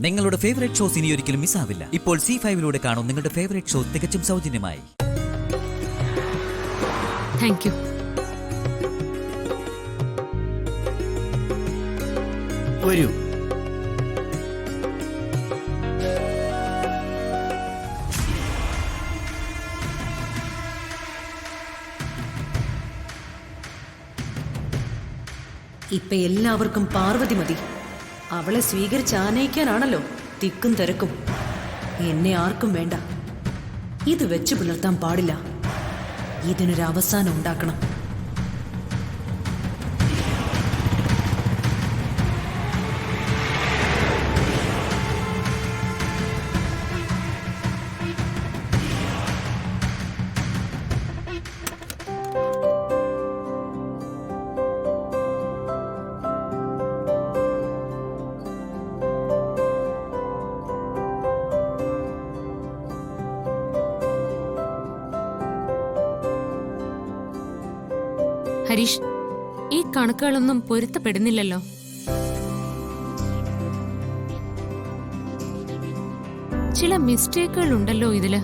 നിങ്ങളുടെ favourite shows ഇനി ഒരിക്കലും മിസ്സാവില്ല. ഇപ്പോൾ C5-ലൂടെ കാണും നിങ്ങളുടെ ഫേവറേറ്റ് ഷോ തികച്ചും സൗജന്യമായി. Thank you. വരൂ. ഇപ്പൊ എല്ലാവർക്കും പാർവതി മതി. അവളെ സ്വീകരിച്ച് ആനയിക്കാനാണല്ലോ തിക്കും തിരക്കും. എന്നെ ആർക്കും വേണ്ട. ഇത് വെച്ചു പുലർത്താൻ പാടില്ല. ഇതിനൊരു അവസാനം ഉണ്ടാക്കണം. ഹരീഷ്, ഈ കണക്കുകളൊന്നും പൊരുത്തപ്പെടുന്നില്ലല്ലോ. ചില മിസ്റ്റേക്കുകൾ ഉണ്ടല്ലോ ഇതില്.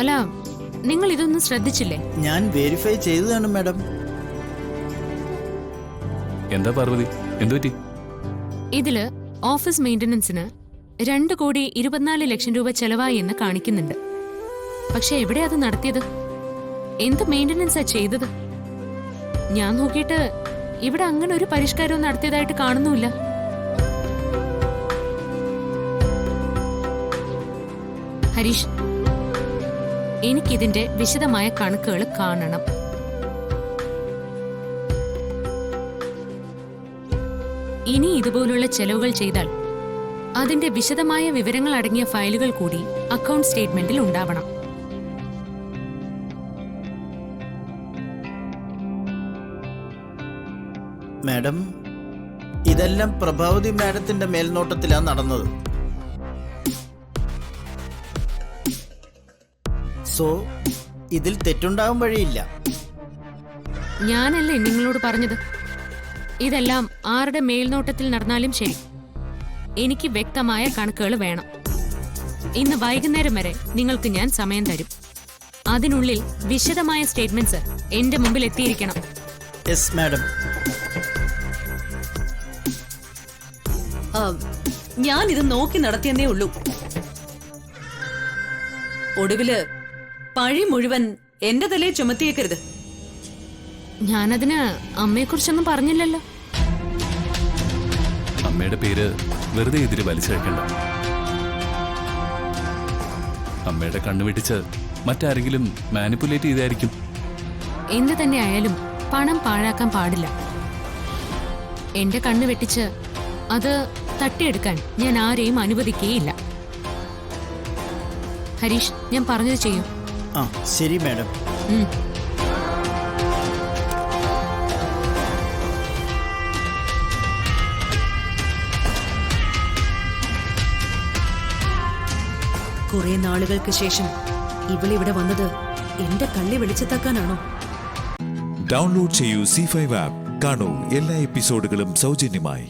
അല്ല, നിങ്ങൾ ഇതൊന്നും ശ്രദ്ധിച്ചില്ലേ? ഞാൻ വെരിഫൈ ചെയ്തതാണ് മാഡം. എന്താ പാർവതി, എന്തുപറ്റി? ഇതില് ഓഫീസ് മെയിന്റനൻസിന് 2,24,00,000 രൂപ ചെലവായി എന്ന് കാണിക്കുന്നുണ്ട്. പക്ഷെ എവിടെ അത് നടത്തിയത്? എന്ത് മെയിന്റനൻസാ ചെയ്തത്? ഞാൻ നോക്കിയിട്ട് ഇവിടെ അങ്ങനെ ഒരു പരിഷ്കാരവും നടത്തിയതായിട്ട് കാണുന്നുമില്ല. ഹരീഷ്, എനിക്കിതിന്റെ വിശദമായ കണക്കുകൾ കാണണം. ഇനി ഇതുപോലുള്ള ചെലവുകൾ ചെയ്താൽ അതിന്റെ വിശദമായ വിവരങ്ങൾ അടങ്ങിയ ഫയലുകൾ കൂടി അക്കൗണ്ട് സ്റ്റേറ്റ്മെന്റിൽ ഉണ്ടാവണം. മാഡം, ഇതെല്ലാം പ്രഭാവതി മാഡത്തിന്റെ മേൽനോട്ടത്തിലാണ് നടന്നത്. സോ ഇതിൽ തെറ്റുണ്ടാകാൻ വഴിയില്ല. ഞാനല്ലേ നിങ്ങളോട് പറഞ്ഞത് ഇതെല്ലാം ആരുടെ മേൽനോട്ടത്തിൽ നടന്നാലും ശരി, എനിക്ക് വ്യക്തമായ കണക്കുകൾ വേണം. ഇന്ന് വൈകുന്നേരം വരെ നിങ്ങൾക്ക് ഞാൻ സമയം തരും. അതിനുള്ളിൽ വിശദമായ സ്റ്റേറ്റ്മെന്റ്സ് എന്റെ മുമ്പിൽ എത്തിയിരിക്കണം. Yes madam. ഞാനിത് നോക്കി നടത്തിയെന്നേ ഉള്ളൂ. ഒടുവില് പഴി മുഴുവൻ എന്റെ തലയെ ചുമത്തിയേക്കരുത്. ഞാനതിന് അമ്മയെക്കുറിച്ചൊന്നും പറഞ്ഞില്ലല്ലോ. അമ്മയുടെ പേര് വെറുതെ ഇതിൽ വലിച്ചഴക്കണ്ട. അമ്മയുടെ കണ്ണു വെട്ടിച്ച് മറ്റാരെങ്കിലും മാനിപ്പുലേറ്റ് ചെയ്തായിരിക്കും. എന്ത് തന്നെ ആയാലും പണം പാഴാക്കാൻ പാടില്ല. എന്റെ കണ്ണു വെട്ടിച്ച് അത് തട്ടിയെടുക്കാൻ ഞാൻ ആരെയും അനുവദിക്കേയില്ല. ഹരീഷ്, ഞാൻ പറഞ്ഞത് ചെയ്യൂ. ആ ശരി മാഡം. കുറെ നാളുകൾക്ക് ശേഷം ഇവളിവിടെ വന്നത് എന്റെ കള്ളി വെളിച്ചത്താക്കാനാണോ? ഡൗൺലോഡ് ചെയ്യൂ C5 ആപ്പ്. കാണൂ എല്ലാ എപ്പിസോഡുകളും സൗജന്യമായി.